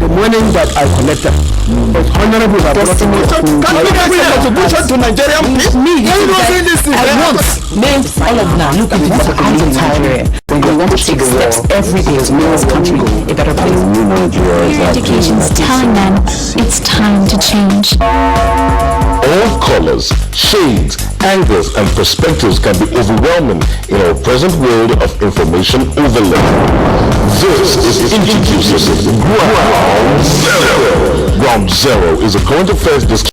money that I collected. But honorable contribution to Nigeria, please. I want named all of now. Look at what I'm tired. When you want to take steps every day to make this country a better place. Education is telling them it's time to change. All colors, shades, angles, and perspectives can be overwhelming in our present world of information overload. This is introducing Ground Zero. Ground Zero is a current affairs discussion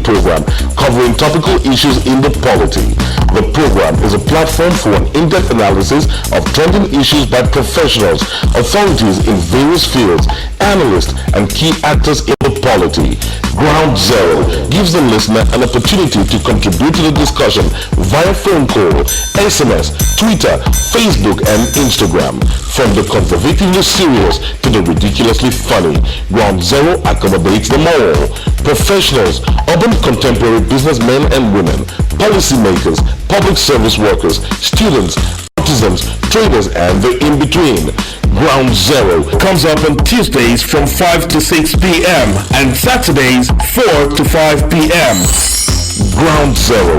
program covering topical issues in the polity. The program is a platform for an in-depth analysis of trending issues by professionals, authorities in various fields, analysts, and key actors in the polity. Ground Zero gives the listener an opportunity to contribute to the discussion via phone call, SMS, Twitter, Facebook, and Instagram. From the conservatively serious to the ridiculously funny, Ground Zero accommodates them all. Professionals, urban contemporary businessmen and women, policymakers, public service workers, students, artisans, traders, and the in-between. Ground Zero comes up on Tuesdays from 5 to 6 p.m. and Saturdays 4 to 5 p.m. Ground Zero.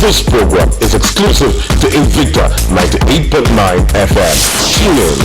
This program is exclusive to Invicta 98.9 FM. Tune in.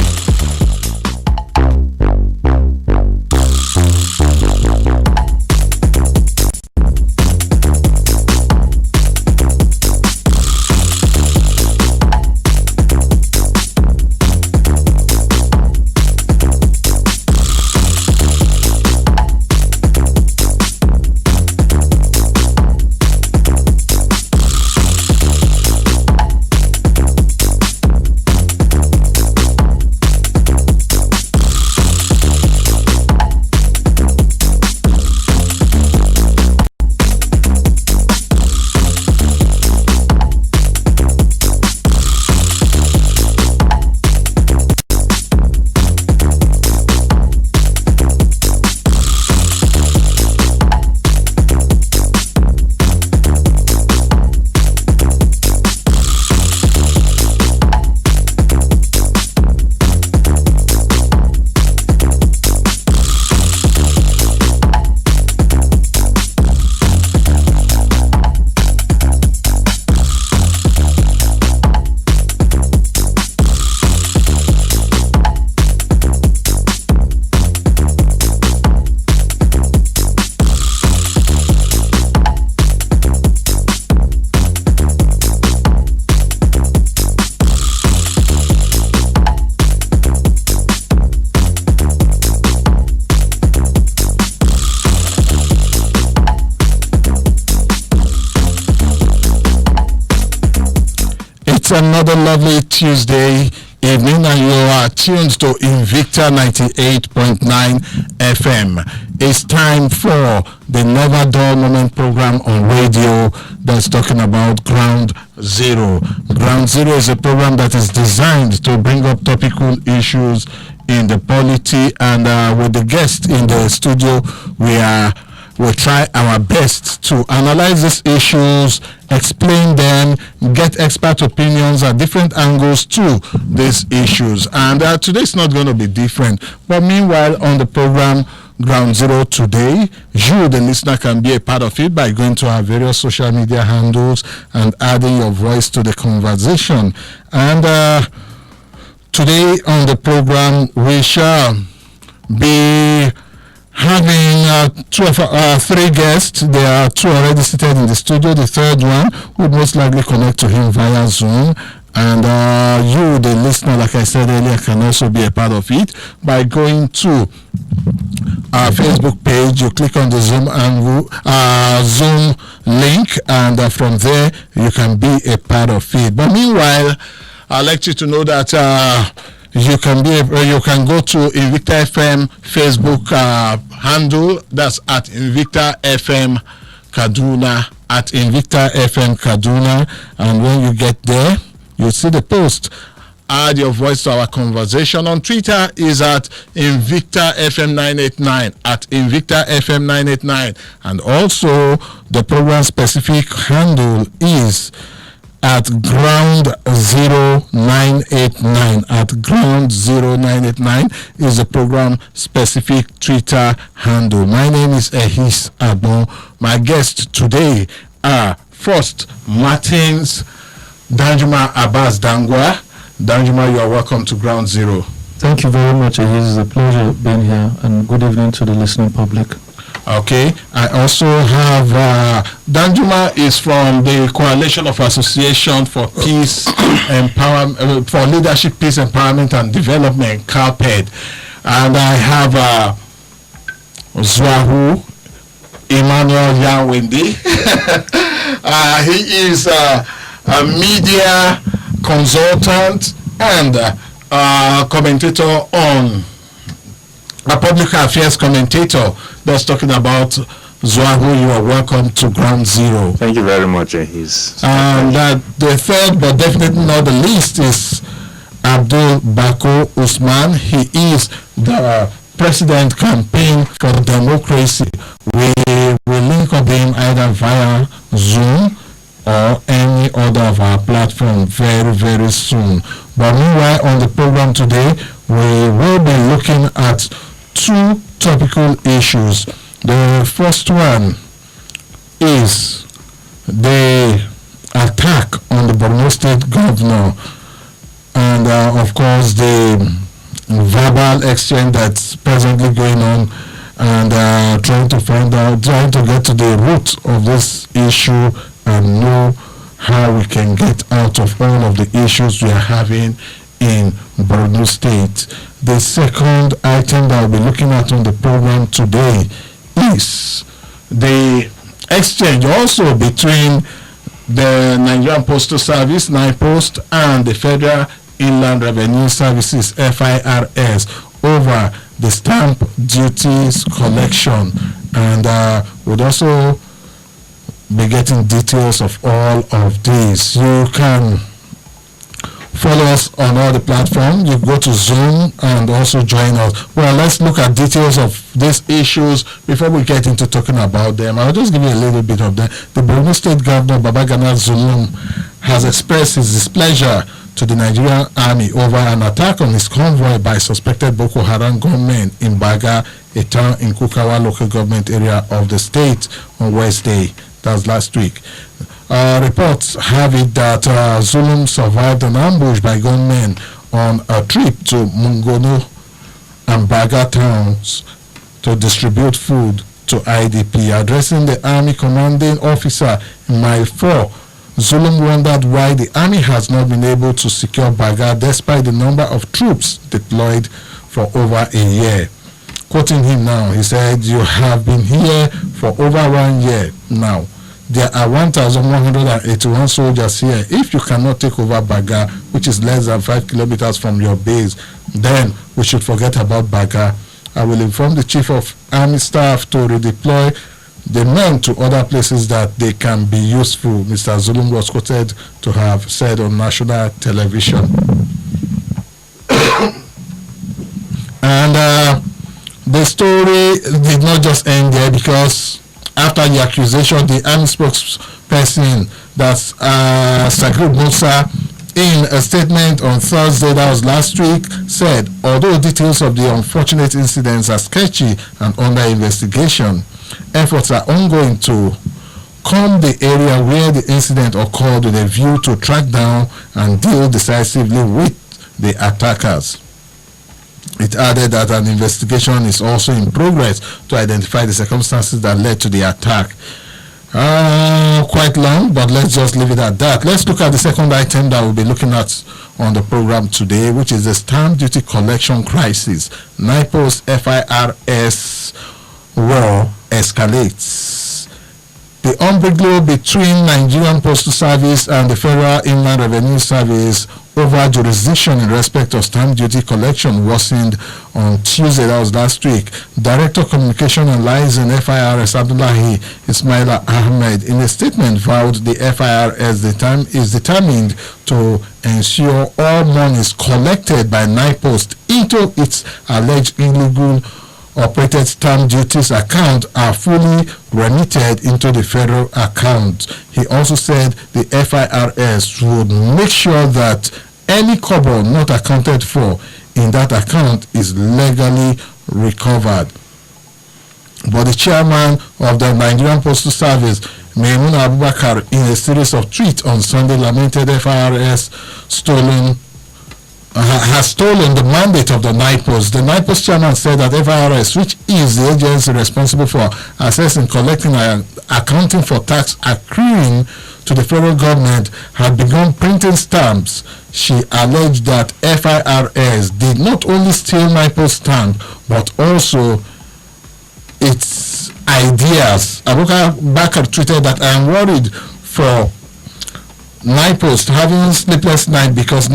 It's another lovely Tuesday evening and you are tuned to Invicta 98.9 FM. It's time for the Never Dull Moment program on radio that's talking about Ground Zero. Ground Zero is a program that is designed to bring up topical issues in the polity, and with the guest in the studio, we'll try our best to analyze these issues, explain them, get expert opinions at different angles to these issues. And today's not going to be different. But meanwhile, on the program Ground Zero today, you, the listener, can be a part of it by going to our various social media handles and adding your voice to the conversation. And today on the program, we shall be having three guests. There are two already seated in the studio. The third one would most likely connect to him via Zoom. And you, the listener, like I said earlier, can also be a part of it by going to our Facebook page. You click on the Zoom link, and from there you can be a part of it. But meanwhile, I'd like you to know that you can go to Invicta FM Facebook handle. That's at Invicta FM Kaduna, at Invicta FM Kaduna. And when you get there, you'll see the post. Add your voice to our conversation. On Twitter is at Invicta FM 989, at Invicta FM 989. And also the program specific handle is at ground 0989. At ground 0989 is the program specific Twitter handle. My name is Ehis Agbon. My guests today are first Martins Danjuma Abbas Dangwa. Danjuma, you are welcome to Ground Zero. Thank you very much. It is a pleasure being here, and good evening to the listening public. Okay, I also have Danjuma is from the Coalition of Association for Peace Empowerment, for Leadership, Peace Empowerment and Development, CALPED, and I have Zwahu Emmanuel Yanwendi. He is a media consultant and commentator on a public affairs commentator that's talking about Zwahu. You are welcome to Ground Zero. Thank you very much. And the third, but definitely not the least, is Abdul Bako Usman. He is the President Campaign for Democracy. We will link up him either via Zoom or any other of our platform very, very soon. But meanwhile, on the program today, we will be looking at two topical issues. The first one is the attack on the Borno State governor, and of course the verbal exchange that's presently going on, and trying to get to the root of this issue and know how we can get out of all of the issues we are having in Borno State. The second item that we'll be looking at on the program today is the exchange also between the Nigerian Postal Service, NIPOST, and the Federal Inland Revenue Services, FIRS, over the stamp duties collection. And we'll also be getting details of all of these. You can follow us on all the platforms. You go to Zoom and also join us. Well, let's look at details of these issues before we get into talking about them. I'll just give you a little bit of them. The Borno State Governor, Babagana Zulum, has expressed his displeasure to the Nigerian Army over an attack on his convoy by suspected Boko Haram gunmen in Baga, a town in Kukawa local government area of the state, on Wednesday. That was last week. Reports have it that Zulum survived an ambush by gunmen on a trip to Mungono and Baga towns to distribute food to IDP. Addressing the Army commanding officer in Mile 4, Zulum wondered why the Army has not been able to secure Baga despite the number of troops deployed for over a year. Quoting him now, he said, "You have been here for over 1 year now. There are 1,181 soldiers here. If you cannot take over Baga, which is less than 5 kilometers from your base, then we should forget about Baga. I will inform the Chief of Army Staff to redeploy the men to other places that they can be useful," Mr. Zulum was quoted to have said on national television. And the story did not just end there, because after the accusation, the Army spokesperson, that's Sagir Musa, in a statement on Thursday, that was last week, said, although details of the unfortunate incidents are sketchy and under investigation, efforts are ongoing to comb the area where the incident occurred with a view to track down and deal decisively with the attackers. It added that an investigation is also in progress to identify the circumstances that led to the attack. Quite long, but let's just leave it at that. Let's look at the second item that we'll be looking at on the program today, which is the stamp duty collection crisis. NIPOST FIRS war escalates. The imbroglio between Nigerian Postal Service and the Federal Inland Revenue Service over jurisdiction in respect of stamp duty collection worsened on Tuesday, that was last week. Director of Communication and Liaison FIRS Abdullahi Ismaila Ahmed, in a statement, vowed the FIRS is determined to ensure all monies collected by NIPOST into its alleged illegal operated stamp duties account are fully remitted into the federal account. He also said the FIRS would make sure that any kobo not accounted for in that account is legally recovered. But the chairman of the Nigerian Postal Service, Maimuna Abubakar, in a series of tweets on Sunday, lamented FIRS has stolen the mandate of the NIPOS. The NIPOS chairman said that FIRS, which is the agency responsible for assessing, collecting, and accounting for tax accruing to the federal government, had begun printing stamps. She alleged that FIRS did not only steal NIPOS stamp, but also its ideas. Abubakar tweeted that I am worried for NIPOS having sleepless night because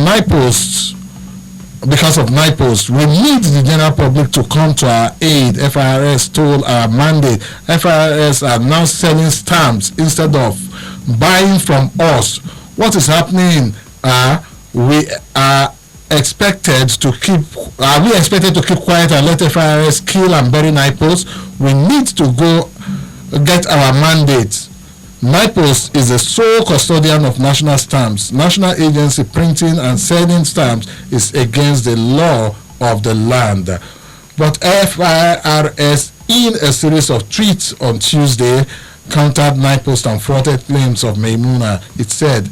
of NIPOS, we need the general public to come to our aid. FIRS stole our mandate. FIRS are now selling stamps instead of buying from us. What is happening? We are expected to keep quiet and let FIRS kill and bury NIPOS? We need to go get our mandate. NIPOS is the sole custodian of national stamps. National agency printing and selling stamps is against the law of the land. But FIRS, in a series of tweets on Tuesday, countered NIPOS and thwarted claims of Maimuna. It said,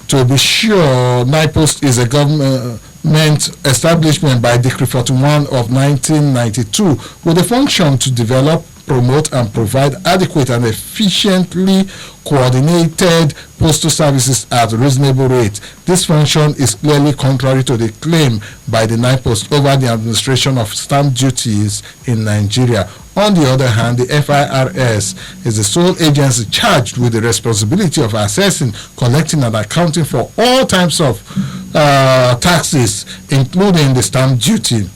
to be sure, NIPOS is a government establishment by Decree 41 of 1992 with a function to develop, promote and provide adequate and efficiently coordinated postal services at reasonable rates. This function is clearly contrary to the claim by the NIPOS over the administration of stamp duties in Nigeria. On the other hand, the FIRS is the sole agency charged with the responsibility of assessing, collecting and accounting for all types of taxes, including the stamp duty.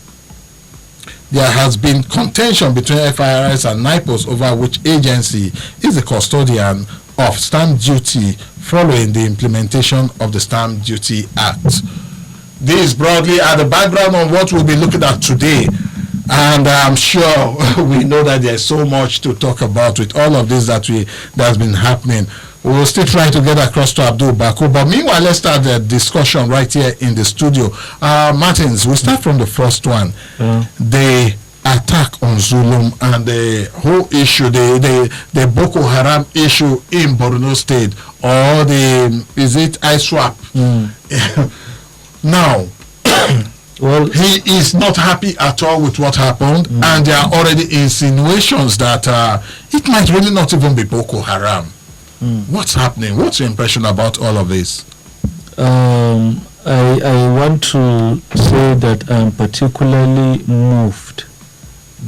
There has been contention between FIRS and NIPOS over which agency is the custodian of stamp duty following the implementation of the Stamp Duty Act. These broadly are the background on what we'll be looking at today. And I'm sure we know that there's so much to talk about with all of this that's been happening. We will still try to get across to Abdul Bako. But meanwhile, let's start the discussion right here in the studio. Martins, we'll start from the first one. The attack on Zulum and the whole issue, the Boko Haram issue in Borno State, or is it ISWAP? Now, well, he is not happy at all with what happened, and there are already insinuations that it might really not even be Boko Haram. What's happening? What's your impression about all of this? I want to say that I'm particularly moved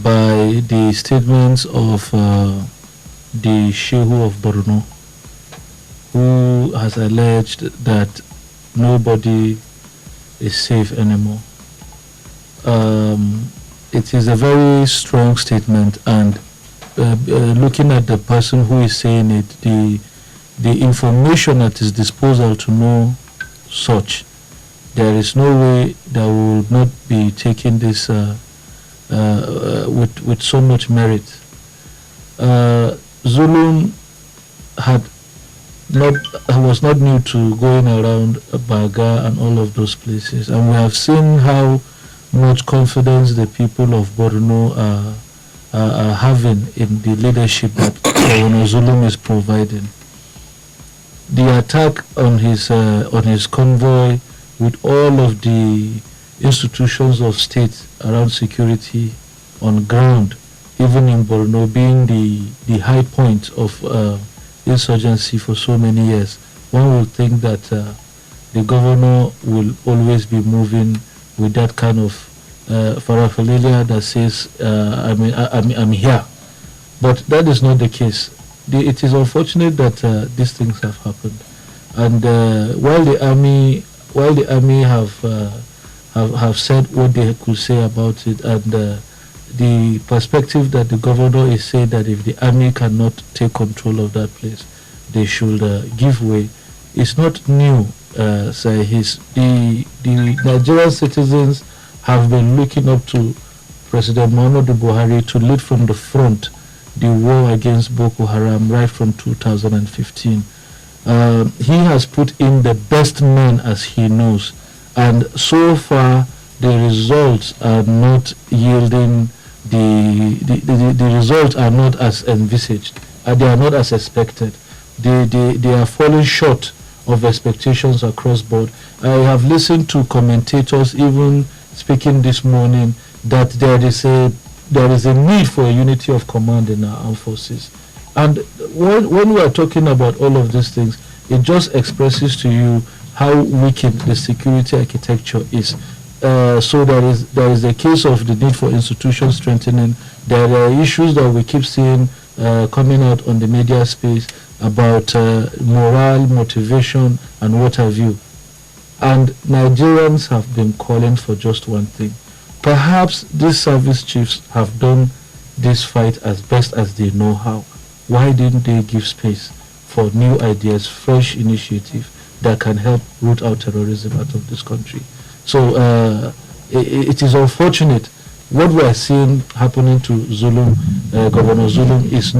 by the statements of the Shehu of Borno, who has alleged that nobody is safe anymore. It is a very strong statement, and looking at the person who is saying it, the information at his disposal to know such, there is no way that we will not be taking this with so much merit. Zulum was not new to going around Baga and all of those places, and we have seen how much confidence the people of Borno are having in the leadership that Zulum is providing. The attack on his convoy, with all of the institutions of state around security on ground, even in Borno being the high point of insurgency for so many years, one will think that the governor will always be moving with that kind of paraphernalia that says, I'm here. But that is not the case. It is unfortunate that these things have happened. And while the army have said what they could say about it, and the perspective that the governor is saying that if the army cannot take control of that place, they should give way, it's not new. The Nigerian citizens have been looking up to President Muhammadu Buhari to lead from the front the war against Boko Haram right from 2015. He has put in the best men as he knows, and so far the results are not yielding the results are not as envisaged. They are not as expected. They are falling short of expectations across board. I have listened to commentators even speaking this morning that there is a need for a unity of command in our armed forces. And when we are talking about all of these things, it just expresses to you how weakened the security architecture is. So there is a case of the need for institution strengthening. There are issues that we keep seeing coming out on the media space about morale, motivation, and what have you. And Nigerians have been calling for just one thing. Perhaps these service chiefs have done this fight as best as they know how. Why didn't they give space for new ideas, fresh initiative that can help root out terrorism out of this country? So it is unfortunate. What we are seeing happening to Zulum, Governor Zulum, is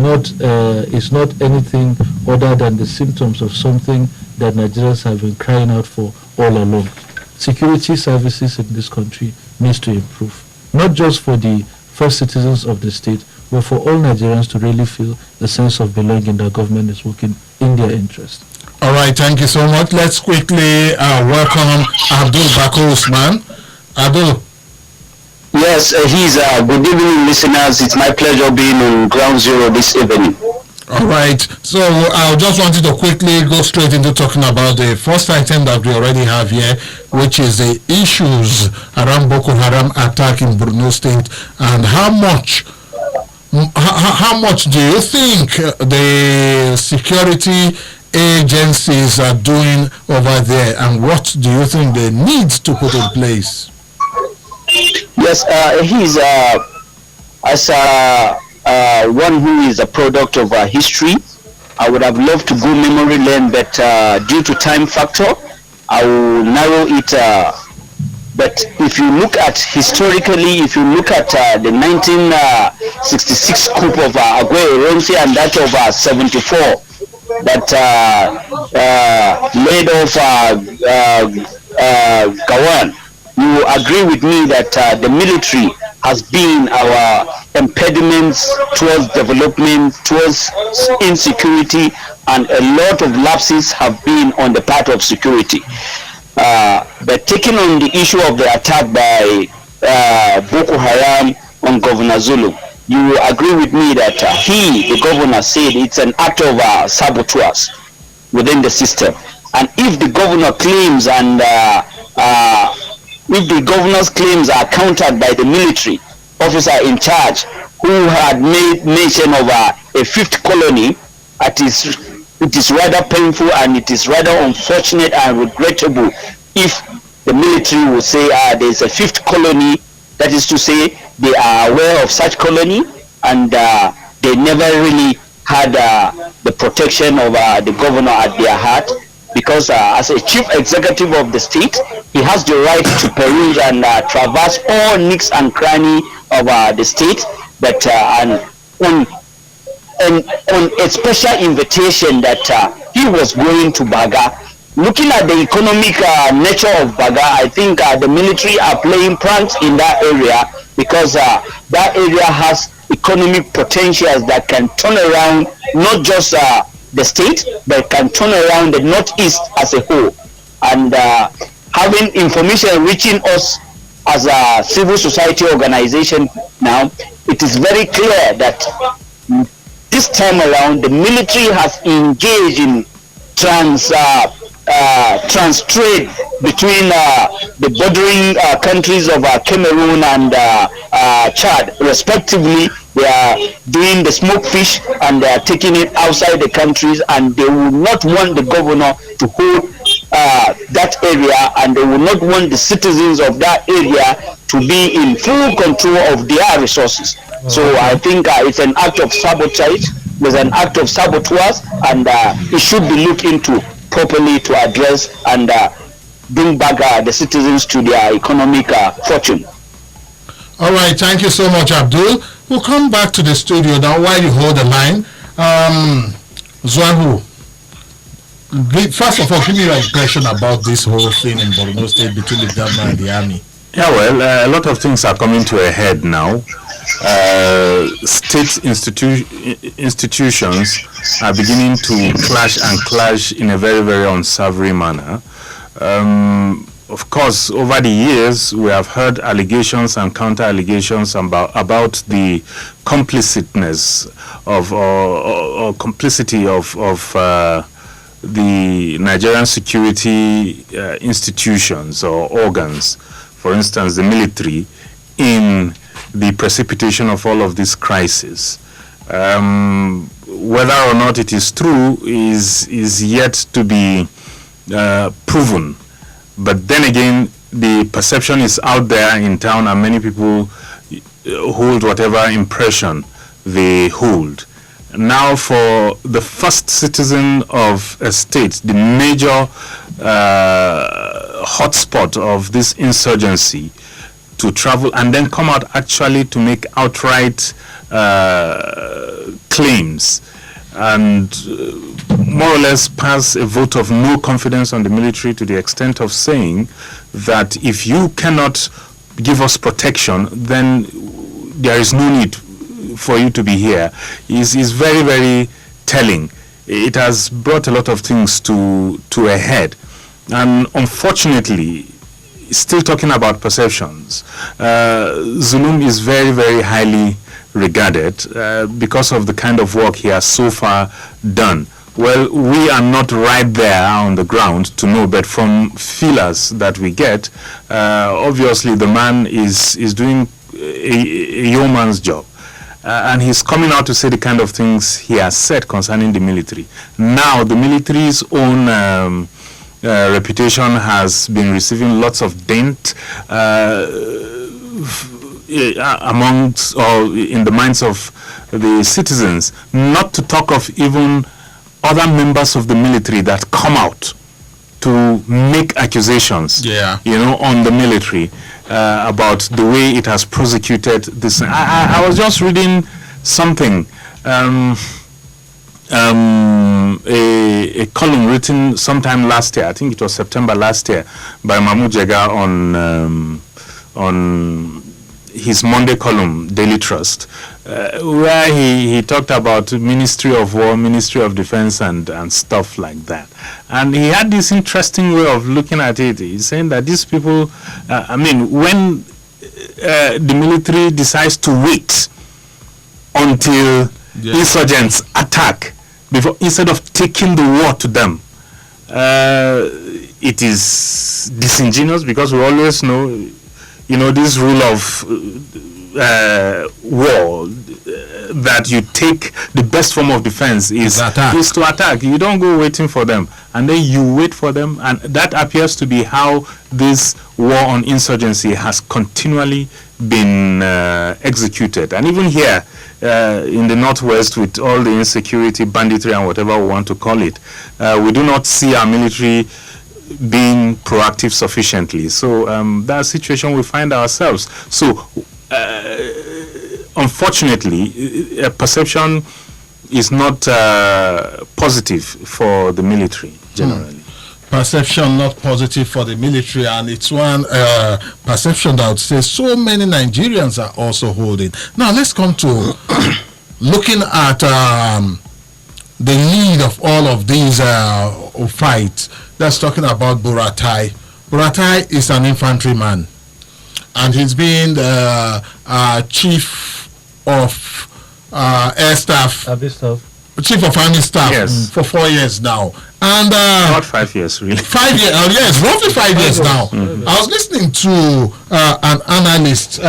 not anything other than the symptoms of something that Nigerians have been crying out for all along. Security services in this country needs to improve, not just for the first citizens of the state, but for all Nigerians to really feel the sense of belonging that government is working in their interest. All right, thank you so much. Let's quickly welcome Abdul Bako Usman. Abdul. Yes, good evening, listeners. It's my pleasure being on Ground Zero this evening. All right, so I just wanted to quickly go straight into talking about the first item that we already have here, which is the issues around Boko Haram attack in Borno State, and how much do you think the security agencies are doing over there, and what do you think they need to put in place? Yes, he's as one who is a product of history. I would have loved to go memory lane, but due to time factor, I will narrow it. But if you look at historically, if you look at the 1966 coup of Aguero Ironsi and that of 74, that led off Gawan, you agree with me that the military has been our impediments towards development, towards insecurity, and a lot of lapses have been on the part of security. But taking on the issue of the attack by Boko Haram on Governor Zulu, you will agree with me that the governor, said it's an act of saboteurs within the system. And if the governor claims and if the governor's claims are countered by the military officer in charge who had made mention of a fifth colony, it is rather painful and it is rather unfortunate and regrettable if the military will say there's a fifth colony. That is to say, they are aware of such colony and they never really had the protection of the governor at their heart. Because as a chief executive of the state, he has the right to peruse and traverse all nooks and crannies of the state. But on a special invitation that he was going to Baga, looking at the economic nature of Baga, I think the military are playing pranks in that area, because that area has economic potentials that can turn around not just the state, but can turn around the Northeast as a whole. And having information reaching us as a civil society organization now, it is very clear that this time around the military has engaged in trans-trade between the bordering countries of Cameroon and Chad, respectively. They are doing the smoke fish and they are taking it outside the countries, and they will not want the governor to hold that area, and they will not want the citizens of that area to be in full control of their resources. So I think it's an act of sabotage, there's an act of saboteurs, and it should be looked into properly to address and bring back the citizens to their economic fortune. All right, thank you so much, Abdul. We'll come back to the studio now while you hold the line. Zwahu, first of all, give me your impression about this whole thing in Borno State between the government and the army. Yeah, well, a lot of things are coming to a head now. State institutions are beginning to clash in a very, very unsavory manner. Of course, over the years, we have heard allegations and counter-allegations about the complicitness of or complicity of the Nigerian security institutions or organs, for instance, the military, in the precipitation of all of these crises. Whether or not it is true is yet to be proven. But then again, the perception is out there in town, and many people hold whatever impression they hold. Now, for the first citizen of a state, the major hotspot of this insurgency, to travel and then come out actually to make outright claims and more or less pass a vote of no confidence on the military, to the extent of saying that if you cannot give us protection, then there is no need for you to be here, is very, very telling. It has brought a lot of things to a head. And unfortunately, still talking about perceptions, Zulum is very, very highly regarded because of the kind of work he has so far done. Well, we are not right there on the ground to know, but from feelers that we get, obviously the man is doing a yeoman's job. And he's coming out to say the kind of things he has said concerning the military. Now, the military's own reputation has been receiving lots of dent amongst or in the minds of the citizens, not to talk of even other members of the military that come out to make accusations, on the military about the way it has prosecuted this. I was just reading something, a column written sometime last year, I think it was September last year, by Mahmoud Jega on his Monday column, Daily Trust, where he talked about Ministry of War, Ministry of Defense, and stuff like that. And he had this interesting way of looking at it. He's saying that these people, when the military decides to wait until insurgents attack, instead of taking the war to them, it is disingenuous, because we always know, this rule of war, that you take the best form of defense is to attack. You don't go waiting for them, and then you wait for them, and that appears to be how this war on insurgency has continually been executed. And even here in the Northwest, with all the insecurity, banditry, and whatever we want to call it, we do not see our military being proactive sufficiently. So that's a situation we find ourselves. So unfortunately, perception is not positive for the military generally. Perception not positive for the military, and it's one perception that I would say so many Nigerians are also holding. Now let's come to looking at the lead of all of these fights. That's talking about Buratai. Buratai is an infantryman, and he's been chief of air staff, chief of army staff for 4 years now. And not 5 years, really. 5 years, yes, roughly 5 years now. I was listening to an analyst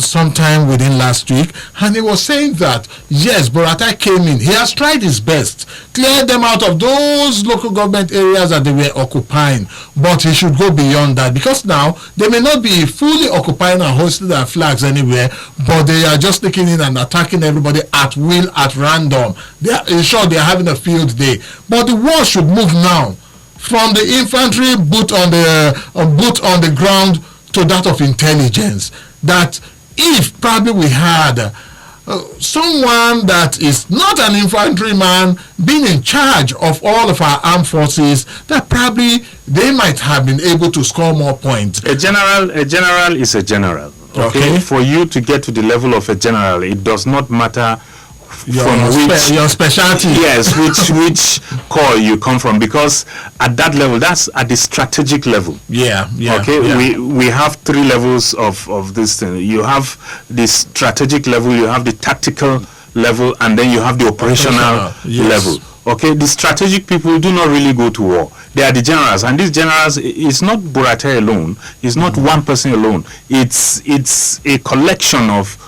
sometime within last week, and he was saying that yes, Buratai came in. He has tried his best, cleared them out of those local government areas that they were occupying, but he should go beyond that, because now they may not be fully occupying and hoisting their flags anywhere, but they are just taking in and attacking everybody at will, at random. They are sure they are having a field day, but the war should move now from the infantry boot on the ground to that of intelligence. That if probably we had someone that is not an infantryman being in charge of all of our armed forces, that probably they might have been able to score more points. A general is a general. Okay. For you to get to the level of a general, it does not matter your specialty. Yes, which corps you come from, because at that level, that's at the strategic level. Okay. We have 3 levels of this thing. You have the strategic level, you have the tactical level, and then you have the operational level. Okay, the strategic people do not really go to war. They are the generals, and these generals, it's not Buratai alone. It's not one person alone. It's a collection of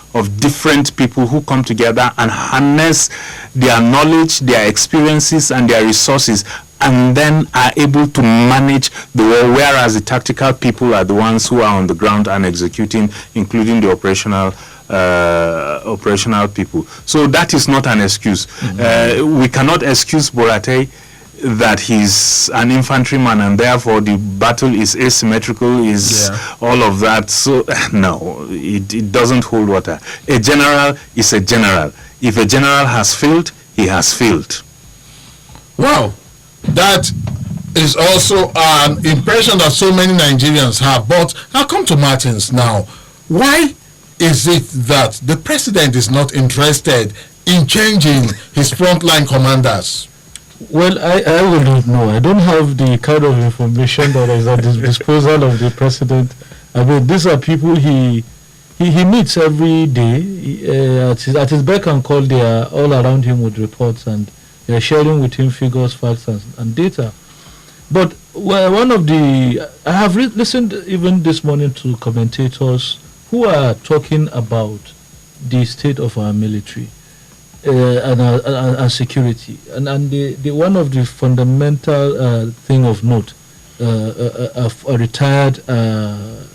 different people who come together and harness their knowledge, their experiences, and their resources, and then are able to manage the war, whereas the tactical people are the ones who are on the ground and executing, including the operational people. So that is not an excuse. We cannot excuse Buratai that he's an infantryman and therefore the battle is asymmetrical, all of that. So no, it doesn't hold water. A general is a general. If a general has failed, he has failed. Wow, that is also an impression that so many Nigerians have. But I'll come to Martins now. Why is it that the president is not interested in changing his frontline commanders? Well, I will not know. I don't have the kind of information that is at the disposal of the president. I mean, these are people he meets every day. At his beck and call, they are all around him with reports, and they are sharing with him figures, facts, and data. But I have listened even this morning to commentators who are talking about the state of our military and security, and the one of the fundamental thing of note a retired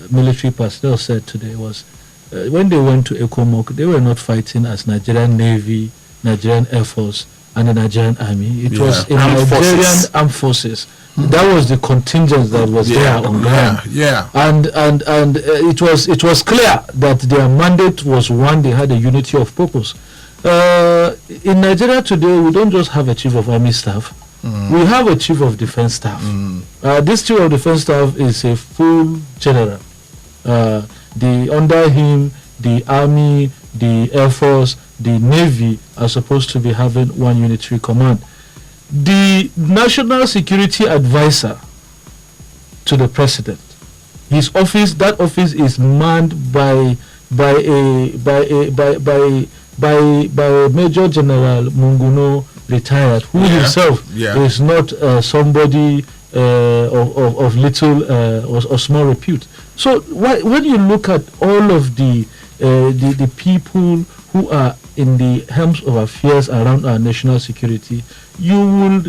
military personnel said today was when they went to ECOMOG, they were not fighting as Nigerian Navy, Nigerian Air Force, and the Nigerian Army. It was in Nigerian Armed Forces. That was the contingent that was there on ground. And it was clear that their mandate was one. They had a unity of purpose. In Nigeria today, we don't just have a chief of army staff. We have a chief of defense staff. This chief of defense staff is a full general. Under him, the army, the air force, the navy are supposed to be having one unitary command. The national security advisor to the president, his office, that office is manned by Major General Munguno, retired, who himself is not somebody of little or small repute. So when you look at all of the people who are in the helms of affairs around our national security, you will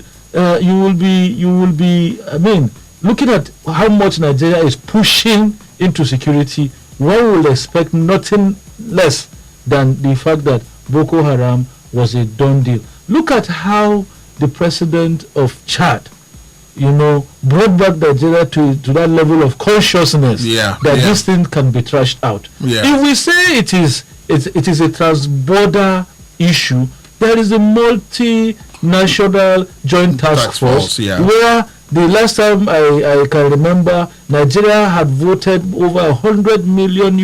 be. I mean, looking at how much Nigeria is pushing into security, one will expect nothing less than the fact that Boko Haram was a done deal. Look at how the president of Chad, brought back Nigeria to that level of consciousness that this thing can be trashed out. If we say it is a trans-border issue, there is a multinational joint task force where the last time I can remember, Nigeria had voted over $100 million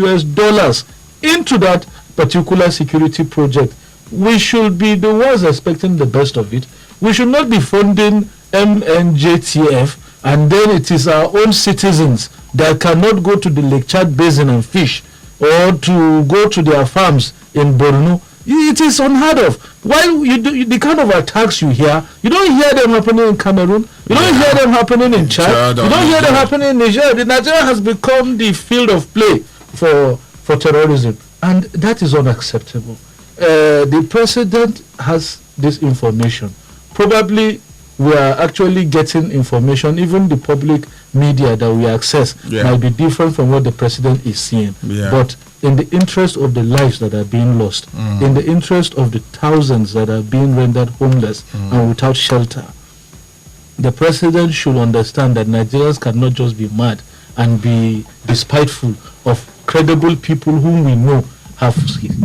into that particular security project. We should be the ones expecting the best of it. We should not be funding MNJTF, and then it is our own citizens that cannot go to the Lake Chad Basin and fish, or to go to their farms in Borno. It is unheard of. While the kind of attacks you hear, you don't hear them happening in Cameroon, you don't hear them happening in Chad, you don't hear them happening in Niger. Nigeria has become the field of play for terrorism, and that is unacceptable. The president has this information. Probably we are actually getting information, even the public media that we access might be different from what the president is seeing. But in the interest of the lives that are being lost, in the interest of the thousands that are being rendered homeless and without shelter, the president should understand that Nigerians cannot just be mad and be despiteful of credible people whom we know have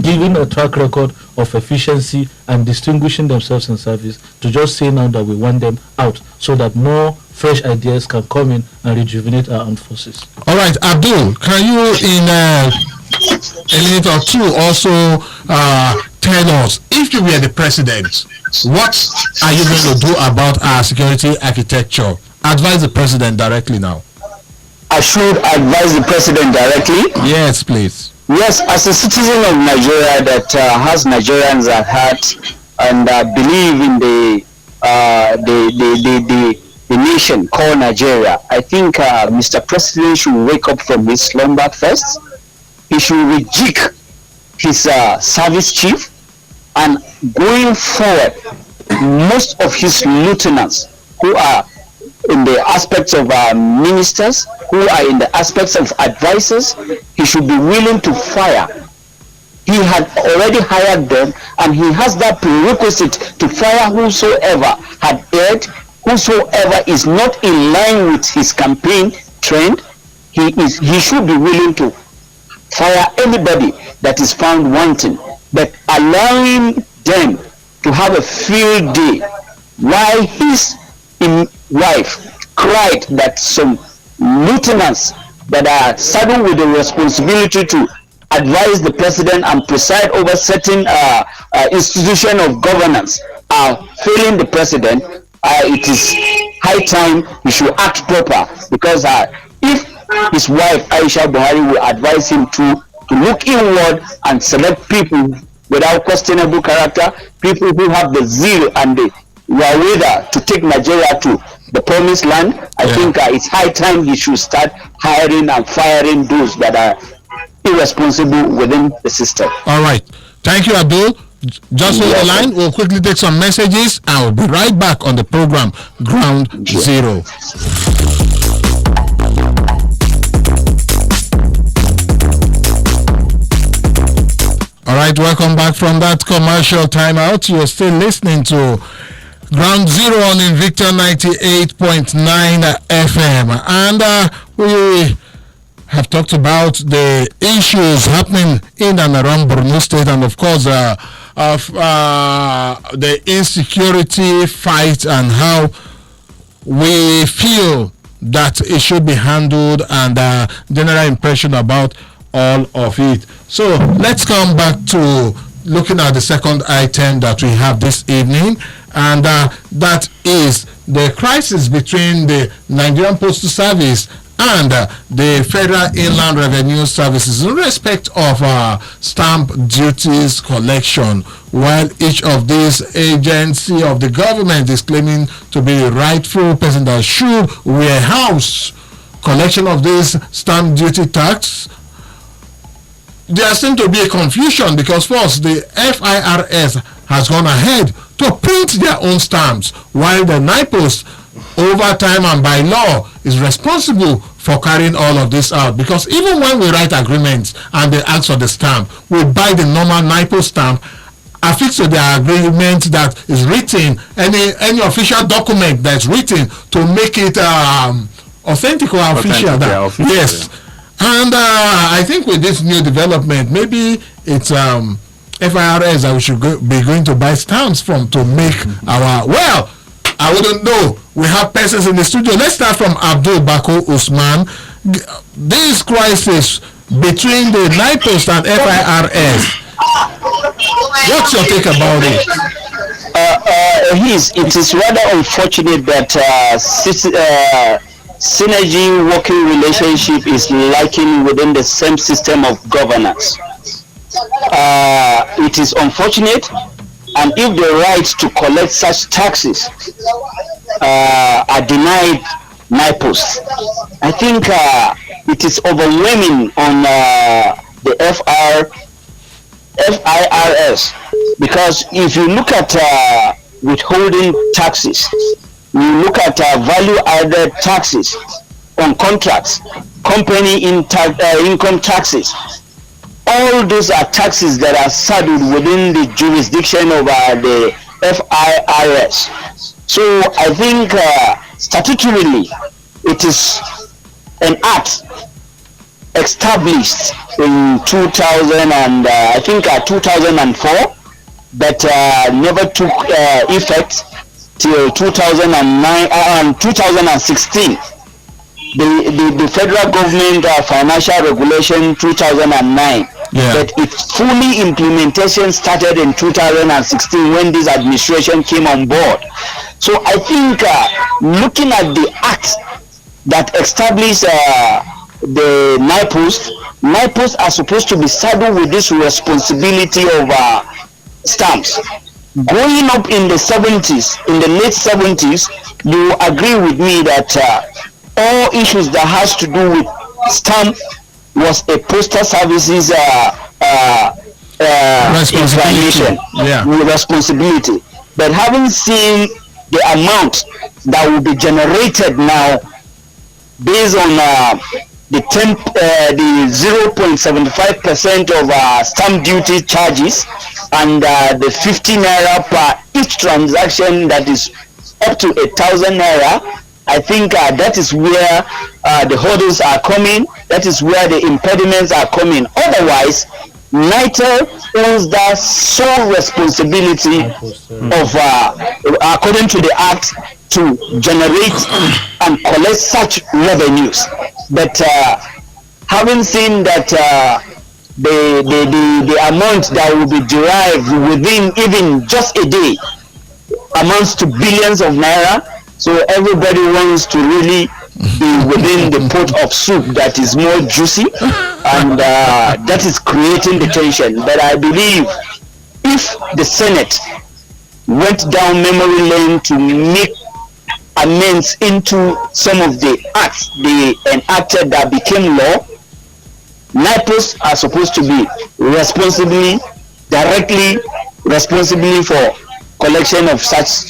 given a track record of efficiency and distinguishing themselves in service, to just say now that we want them out so that more fresh ideas can come in and rejuvenate our armed forces. All right, Abdul, can you in a minute or two also tell us, if you were the president, what are you going to do about our security architecture? Advise the president directly now. I should advise the president directly. Yes, please. Yes, as a citizen of Nigeria that has Nigerians at heart and believe in the nation called Nigeria, I think Mr. President should wake up from his slumber first. He should rejig his service chief, and going forward, most of his lieutenants who are in the aspects of ministers, who are in the aspects of advisors, he should be willing to fire. He had already hired them, and he has that prerequisite to fire whosoever had erred, whosoever is not in line with his campaign trend. He should be willing to fire anybody that is found wanting, but allowing them to have a field day while his wife cried that some lieutenants that are saddled with the responsibility to advise the president and preside over certain institution of governance are failing the president. It is high time he should act proper, because if his wife Aisha Buhari will advise him to look inward and select people without questionable character, people who have the zeal and the wherewithal to take Nigeria to the promised land, I think it's high time he should start hiring and firing those that are irresponsible within the system. All right. Thank you, Abdul. Just hold the line. We'll quickly take some messages. I'll be right back on the program Ground Zero. All right, welcome back from that commercial timeout. You're still listening to Ground Zero on Invicta 98.9 FM. And we have talked about the issues happening in and around Borno State, and of course of the insecurity fight and how we feel that it should be handled, and general impression about all of it. So let's come back to looking at the second item that we have this evening, and that is the crisis between the Nigerian Postal Service and the Federal Inland Revenue Services in respect of stamp duties collection, while each of these agency of the government is claiming to be the rightful person that should warehouse collection of this stamp duty tax. There seems to be a confusion, because first the FIRS has gone ahead to print their own stamps, while the NIPOS over time and by law is responsible for carrying all of this out. Because even when we write agreements and they ask for the stamp, we buy the normal NIPOS stamp, affixed to the agreement that is written, any official document that's written to make it authentic or official. Yes. And I think with this new development, maybe it's FIRS that we should be going to buy stamps from to make our, well, I wouldn't know. We have persons in the studio. Let's start from Abdul Bako Usman. This crisis between the NIPOS and FIRS, what's your take about it? It is rather unfortunate that synergy working relationship is lacking within the same system of governance. It is unfortunate, and if the right to collect such taxes are denied NIPOS, I think it is overwhelming on the FIRS, because if you look at withholding taxes, you look at value-added taxes on contracts, company income taxes, all those are taxes that are saddled within the jurisdiction of the FIRS. So I think statutorily it is an act established in 2000 and I think 2004, but never took effect till 2009 and 2016. The federal government financial regulation 2009, but its fully implementation started in 2016 when this administration came on board. So I think looking at the act that established the NIPOs are supposed to be saddled with this responsibility of stamps. Growing up in the 70s, in the late 70s, you agree with me that all issues that has to do with stamp was a postal services responsibility. Responsibility. But having seen the amount that will be generated now based on the 0.75% of stamp duty charges and the 50 naira per each transaction, that is up to 1,000 naira. I think that is where the hurdles are coming. That is where the impediments are coming. Otherwise, NITEL owns that sole responsibility of, according to the Act, to generate and collect such revenues. But having seen that the amount that will be derived within even just a day amounts to billions of naira, so everybody wants to really be within the pot of soup that is more juicy, and that is creating the tension. But I believe if the Senate went down memory lane to make amends into some of the acts they enacted that became law, NIPOs are supposed to be directly responsible for collection of such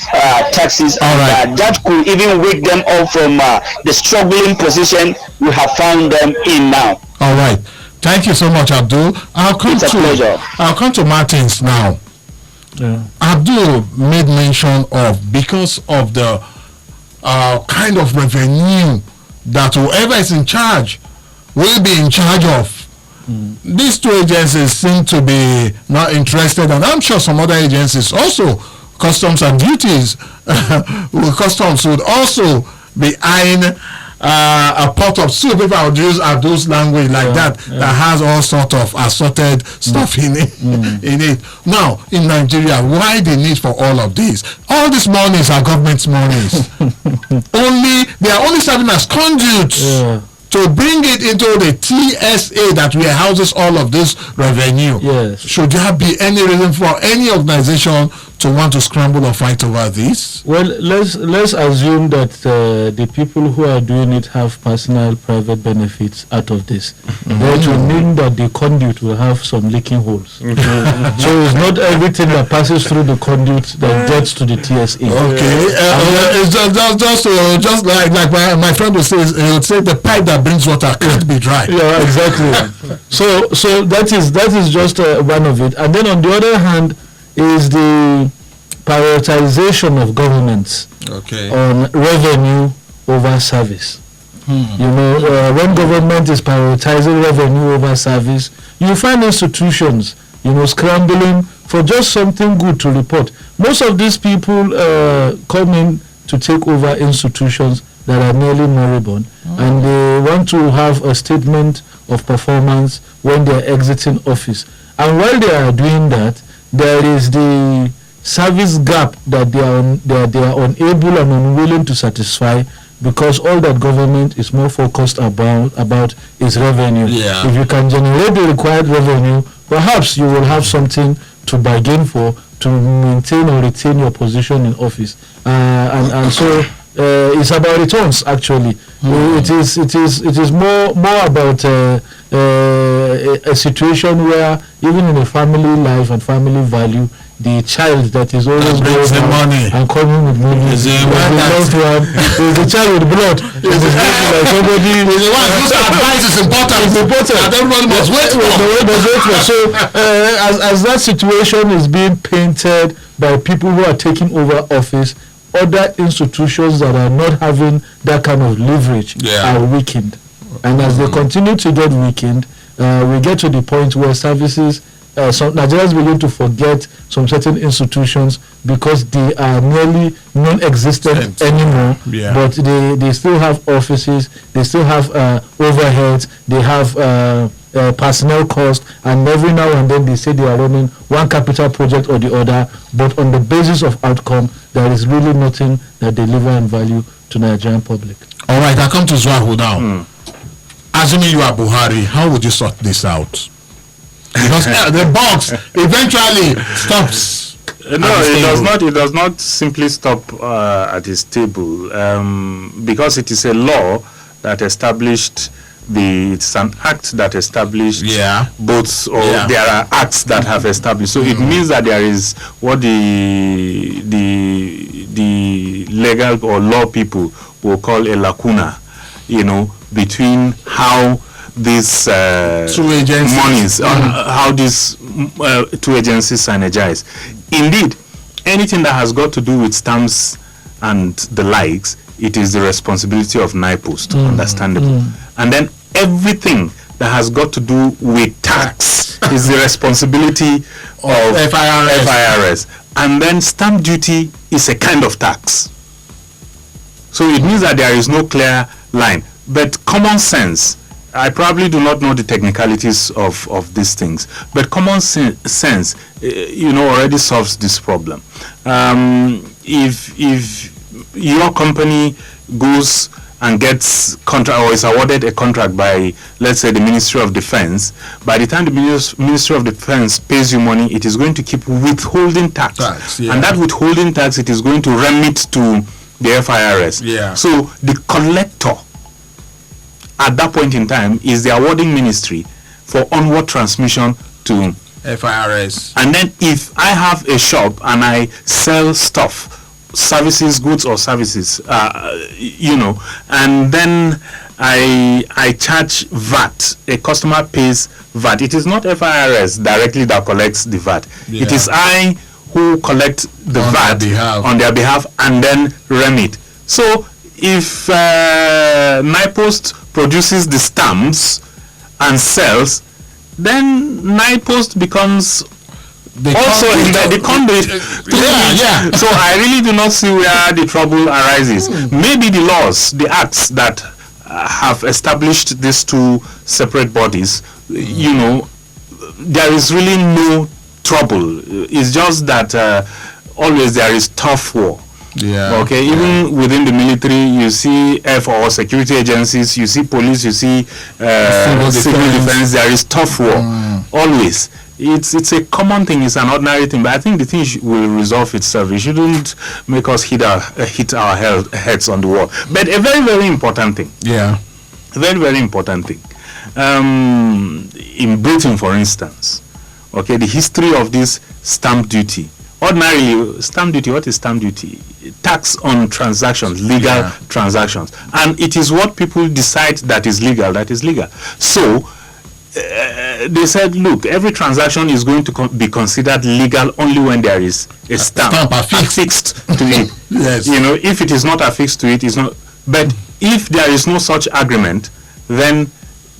taxes, and that could even wake them up from the struggling position we have found them in now. All right. Thank you so much, Abdul. It's a pleasure. I'll come to Martins now. Yeah. Abdul made mention of, because of the kind of revenue that whoever is in charge will be in charge of. These two agencies seem to be not interested, and I'm sure some other agencies also, customs and duties, customs would also be eyeing a pot of soup, if I would use Abdul's language like that has all sort of assorted stuff in it. Now, in Nigeria, why the need for all of this? All these monies are government's monies. They are only serving as conduits to bring it into the TSA that warehouses all of this revenue. Yes. Should there be any reason for any organization to want to scramble or fight over this? Well, let's assume that the people who are doing it have personal private benefits out of this. That will mean that the conduit will have some leaking holes. So it's not everything that passes through the conduit that gets to the TSA. Okay. It's just like my friend would say the pipe that brings water can't be dry. Yeah, exactly. So that is just one of it. And then on the other hand is the prioritization of governments on revenue over service. You know, when government is prioritizing revenue over service, you find institutions, scrambling for just something good to report. Most of these people come in to take over institutions that are nearly moribund, and they want to have a statement of performance when they are exiting office. And while they are doing that, there is the service gap that they are unable and unwilling to satisfy, because all that government is more focused about is revenue. Yeah. If you can generate the required revenue, perhaps you will have something to bargain for to maintain or retain your position in office. And so it's about returns, actually. It is more about a situation where even in a family life and family value, the child that is always going money and coming with money is the child with blood. It's like somebody. The one whose advice is important. It's important. And everybody must wait for. So as that situation is being painted by people who are taking over office, other institutions that are not having that kind of leverage are weakened. And as they continue to get weakened, we get to the point where services, some Nigerians begin to forget some certain institutions because they are nearly non-existent anymore. Yeah. But they still have offices, they still have overheads, they have personnel cost, and every now and then they say they are running one capital project or the other, but on the basis of outcome, there is really nothing that deliver and value to Nigerian public. All right, I come to Zwahu now. Assuming you are Buhari, how would you sort this out? Because the box eventually stops. No, it does not simply stop at his table, because it is a law that established it's an act that established both, or there are acts that have established. So it means that there is what the legal or law people will call a lacuna, between how these monies, how these two agencies synergize. Indeed, anything that has got to do with stamps and the likes, it is the responsibility of NIPOST, understandable. And then everything that has got to do with tax is the responsibility of FIRS. And then stamp duty is a kind of tax. So it means that there is no clear line. But common sense, I probably do not know the technicalities of these things, but common sense, already solves this problem. If your company goes and gets contract or is awarded a contract by, let's say, the Ministry of Defense, by the time the Ministry of Defense pays you money, it is going to keep withholding tax. And that withholding tax, it is going to remit to the FIRS. So the collector at that point in time is the awarding ministry for onward transmission to FIRS. And then if I have a shop and I sell stuff, services, goods or services, and then I charge VAT, a customer pays VAT. It is not FIRS directly that collects the VAT. It is I who collect the VAT on their behalf and then remit. So if NIPOST produces the stamps and sells, then NIPOST becomes also in the conduit. So I really do not see where the trouble arises. Maybe the laws, the acts that have established these two separate bodies, there is really no trouble. It's just that always there is tough war. Even within the military, you see or security agencies, you see police, you see civil defense. There is tough war always. It's a common thing. It's an ordinary thing. But I think the thing will resolve itself. It shouldn't make us hit our heads on the wall. But a very, very important thing. A very, very important thing. In Britain, for instance, the history of this stamp duty. Ordinarily, stamp duty, what is stamp duty? Tax on transactions, legal transactions. And it is what people decide that is legal, So, they said, look, every transaction is going to be considered legal only when there is a stamp affixed to it. If it is not affixed to it, it's not. But if there is no such agreement, then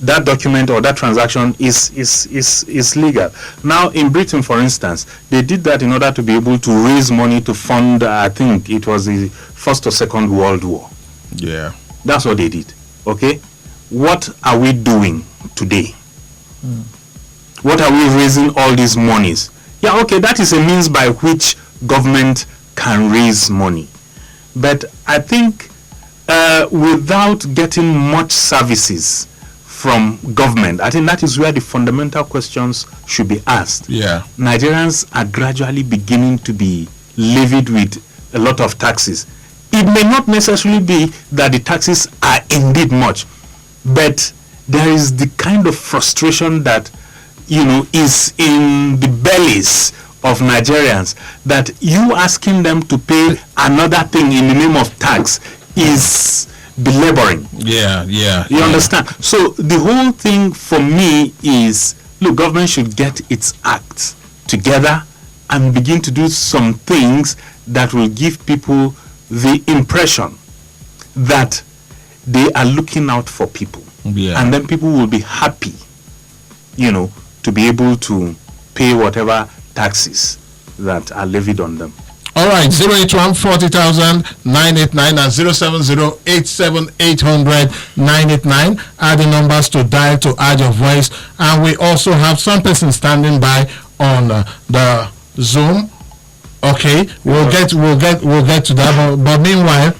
that document or that transaction is legal. Now, in Britain, for instance, they did that in order to be able to raise money to fund, I think it was the First or Second World War. That's what they did. What are we doing today? What are we raising all these monies? That is a means by which government can raise money. But I think without getting much services from government, I think that is where the fundamental questions should be asked. Nigerians are gradually beginning to be levied with a lot of taxes. It may not necessarily be that the taxes are indeed much, but there is the kind of frustration that is in the bellies of Nigerians, that you asking them to pay another thing in the name of tax is belaboring. You understand? So the whole thing for me is, look, government should get its act together and begin to do some things that will give people the impression that they are looking out for people. Yeah. And then people will be happy, to be able to pay whatever taxes that are levied on them. All right, 081 40,000 989 and 070 87800 989 are the numbers to dial to add your voice. And we also have some person standing by on the Zoom. Okay, we'll get to that. But meanwhile,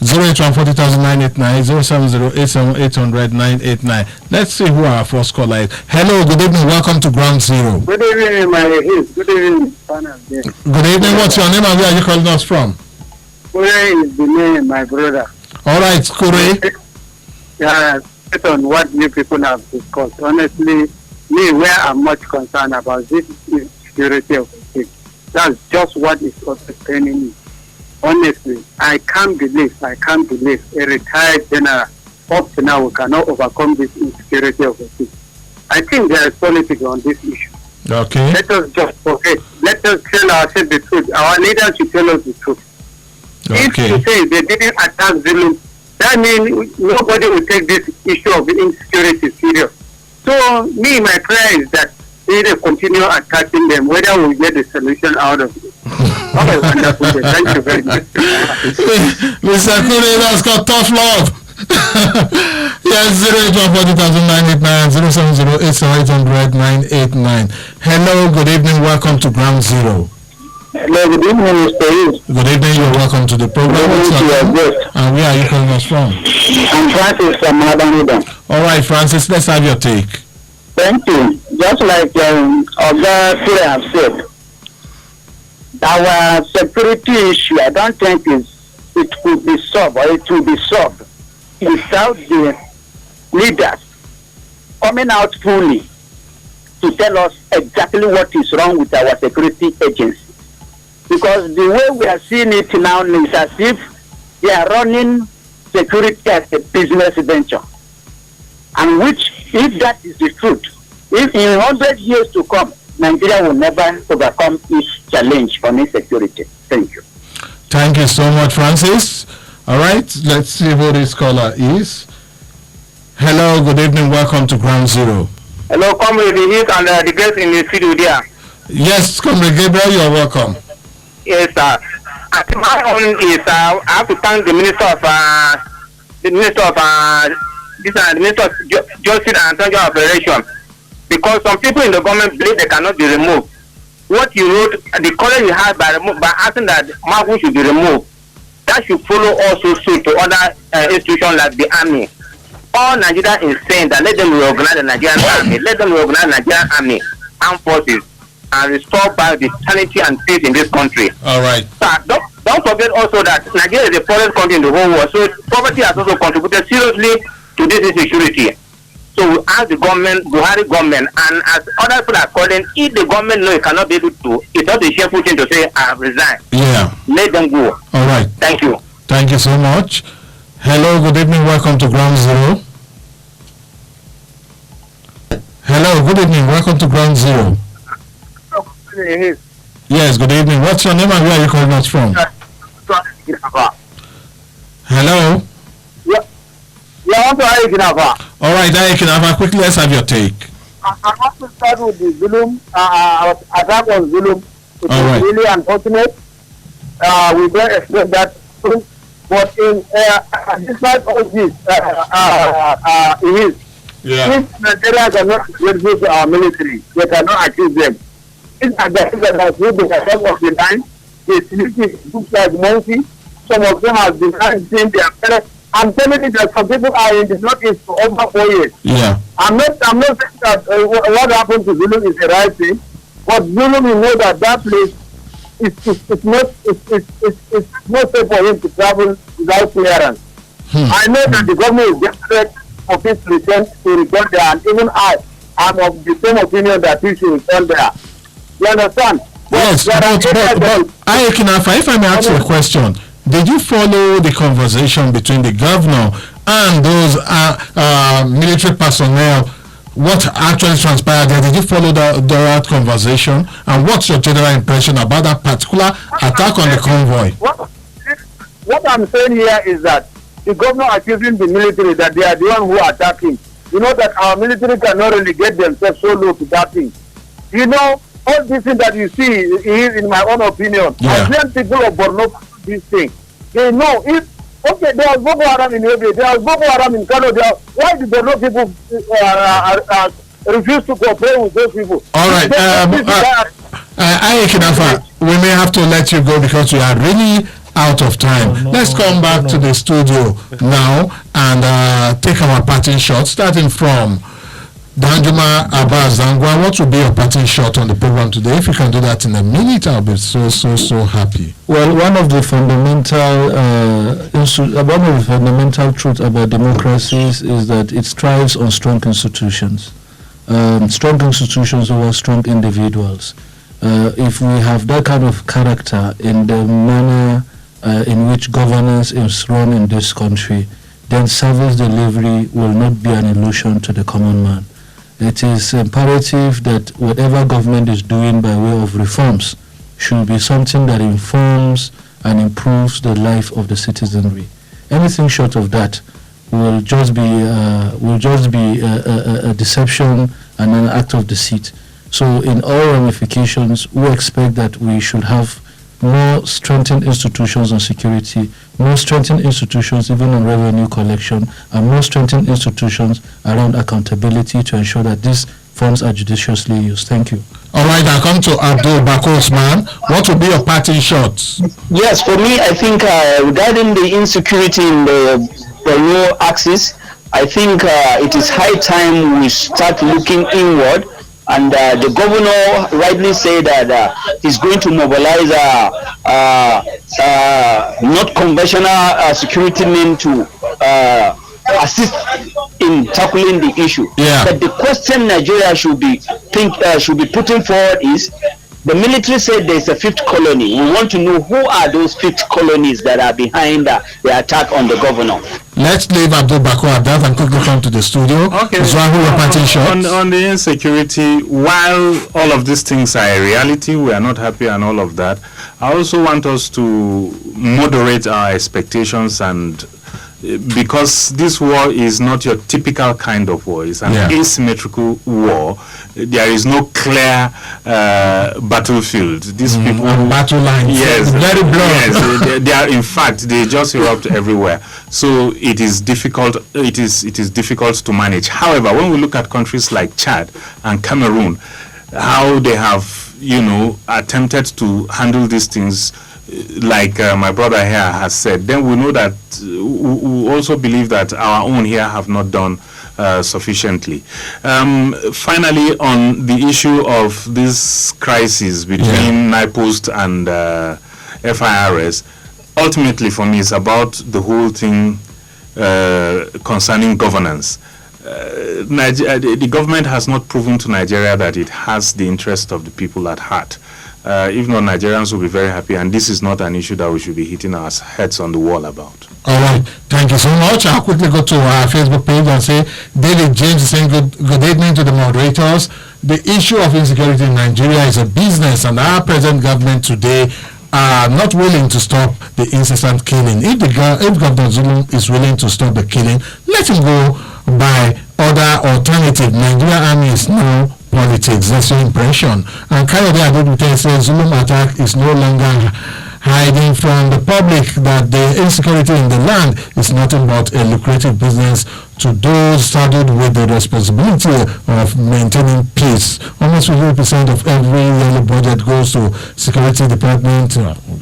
081 40,000 989 070 87800 989. Let's see who our first caller is. Hello, good evening. Welcome to Ground Zero. Good evening, Good evening, Good evening. What's your name and where are you calling us from? Kure is the name, my brother. All right, Kure. Yeah, based on what you people have discussed, honestly, where I'm much concerned about this is security of the state. That's just what is also paining me. Honestly, I can't believe a retired general up to now we cannot overcome this insecurity of the state. I think there is politics on this issue. Okay. Let us just forget. Let us tell ourselves the truth. Our leaders should tell us the truth. If you say they didn't attack Zulu, that means nobody will take this issue of insecurity serious. So my prayer is that they continue attacking them, whether we get the solution out of it. Okay, wonderful. Thank you very much. Mr. Kure, that's got tough love. Yes, 08140,989 Hello, good evening, welcome to Ground Zero. Hello, good evening, Mr. Yves. Good evening, you're welcome to the program. And where are you calling us from? I'm Francis from Madam. All right, Francis, let's have your take. Thank you. Just like Oga Kure have said, our security issue, I don't think it could be solved, or it will be solved without the leaders coming out fully to tell us exactly what is wrong with our security agency. Because the way we are seeing it now is as if they are running security as a business venture. And which, if that is the truth, if in 100 years to come, Nigeria will never overcome its challenge on insecurity. Thank you. Thank you so much, Francis. All right, let's see who this caller is. Hello, good evening, welcome to Ground Zero. Hello, Comrade Heath and the guests in the studio there. Yes, Comrade Gabriel, you're welcome. Yes, sir. My own is I have to thank the Minister of Justice and Internal Operation, because some people in the government believe they cannot be removed. What you wrote, the color you had by asking that Magu should be removed, that should follow also suit to other institutions like the army. All Nigeria is saying that let them reorganize the Nigerian army, let them reorganize the Nigerian army, armed forces, and restore back the sanity and peace in this country. All right. Don't forget also that Nigeria is the poorest country in the whole world, so poverty has also contributed seriously to this insecurity. So we ask the government, Buhari government, and as other people are calling, if the government knows it cannot be able to, it's not a shameful thing to say, I have resigned. Yeah. Let them go. All right. Thank you. Thank you so much. Hello, good evening, welcome to Ground Zero. Hello, good evening, welcome to Ground Zero. Yes, good evening. What's your name and where are you calling us from? Hello? All right, Ayekinafa, quickly let's have your take. I want to start with the Zulum, attack on Zulum. It All right. really unfortunate. We don't expect that. But despite all this, if Nigeria cannot reduce our military, they cannot achieve them. These are the things that have been the attack of the line. The security looks like monkey. Some of them have been seeing their parents. I'm telling you that some people are in the northeast for over 4 years. Yeah. I'm not saying that what happened to Zulu is the right thing, but Zulu will know that place it's not safe for him to travel without clearance. I know that the government is desperate for his return there, and even I'm of the same opinion that he should return there. You understand? Yes, but Ayekinafa, if I may ask you a question, did you follow the conversation between the governor and those military personnel? What actually transpired there? Did you follow that conversation? And what's your general impression about that particular attack on the convoy? What I'm saying here is that the governor accusing the military that they are the one who are attacking. You know that our military cannot really get themselves so low to that thing. You know, all these things that you see is, in my own opinion, I blame people of Borno for this thing. They know if, okay, there was Boko Haram in Yobe, there was Boko Haram in Kano, why did Borno people refuse to cooperate with those people? All right, Kinafa, we may have to let you go because we are really out of time. Let's come back to the studio now and take our parting shot, starting from Danjuma Abbas Zangwa. What will be your parting shot on the program today? If you can do that in a minute, I'll be so happy. Well, one of the fundamental truths about democracies is that it thrives on strong institutions. Strong institutions over strong individuals. If we have that kind of character in the manner in which governance is run in this country, then service delivery will not be an illusion to the common man. It is imperative that whatever government is doing by way of reforms should be something that informs and improves the life of the citizenry. Anything short of that will just be a deception and an act of deceit. So in all ramifications, we expect that we should have more strengthened institutions on security, more strengthened institutions even on revenue collection, and more strengthened institutions around accountability to ensure that these funds are judiciously used. Thank you. All right, I come to Abdul Bako Osman. What will be your parting shots? Yes, for me, I think regarding the insecurity in the Borno axis, I think it is high time we start looking inward. And the governor rightly said that he's going to mobilize not conventional security men to assist in tackling the issue. But the question Nigeria should be putting forward is, the military said there's a fifth colony. We want to know who are those fifth colonies that are behind the attack on the governor. Let's leave Abdul Bako at that and quickly come to the studio. Okay. On the insecurity, while all of these things are a reality, we are not happy and all of that, I also want us to moderate our expectations, and because this war is not your typical kind of war, it's an asymmetrical war. There is no clear battlefield. These people, battle lines, very blood. Yes, they are, in fact, they just erupt everywhere. So it is difficult. It is difficult to manage. However, when we look at countries like Chad and Cameroon, how they have attempted to handle these things, like my brother here has said, then we know that we also believe that our own here have not done sufficiently. Finally, on the issue of this crisis between NIPOST and FIRS, ultimately for me it's about the whole thing concerning governance. The government has not proven to Nigeria that it has the interest of the people at heart. If not, Nigerians will be very happy, and this is not an issue that we should be hitting our heads on the wall about. All right, thank you so much. I'll quickly go to our Facebook page and say, David James is saying good evening to the moderators. The issue of insecurity in Nigeria is a business, and our present government today are not willing to stop the incessant killing. If Governor Zulum is willing to stop the killing, let him go by other alternative. Nigeria army is now politics. That's your impression. And Kayode Adebute says Zulum attack is no longer hiding from the public, that the insecurity in the land is nothing but a lucrative business to those saddled with the responsibility of maintaining peace. Almost 50% of every yearly budget goes to security department.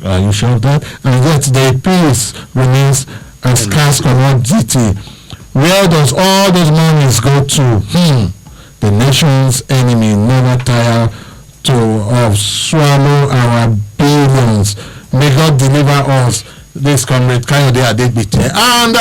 Are you sure of that? And yet the peace remains a scarce commodity. Where does all those monies go to? The nation's enemy never tire to swallow our billions. May God deliver us. This comrade Kayode Adebite. And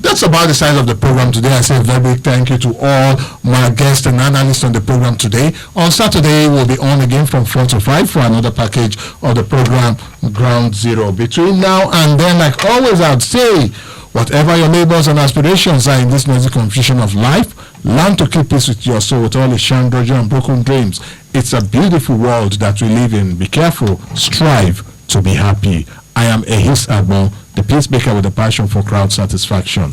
that's about the size of the program today. I say a very big thank you to all my guests and analysts on the program today. On Saturday, we'll be on again from 4 to 5 for another package of the program Ground Zero. Between now and then, like always, I'd say, whatever your labors and aspirations are in this noisy confusion of life, learn to keep peace with your soul with all its chandrogen and broken dreams. It's a beautiful world that we live in. Be careful. Strive to be happy. I am Ehis Agbo, the peacemaker with a passion for crowd satisfaction.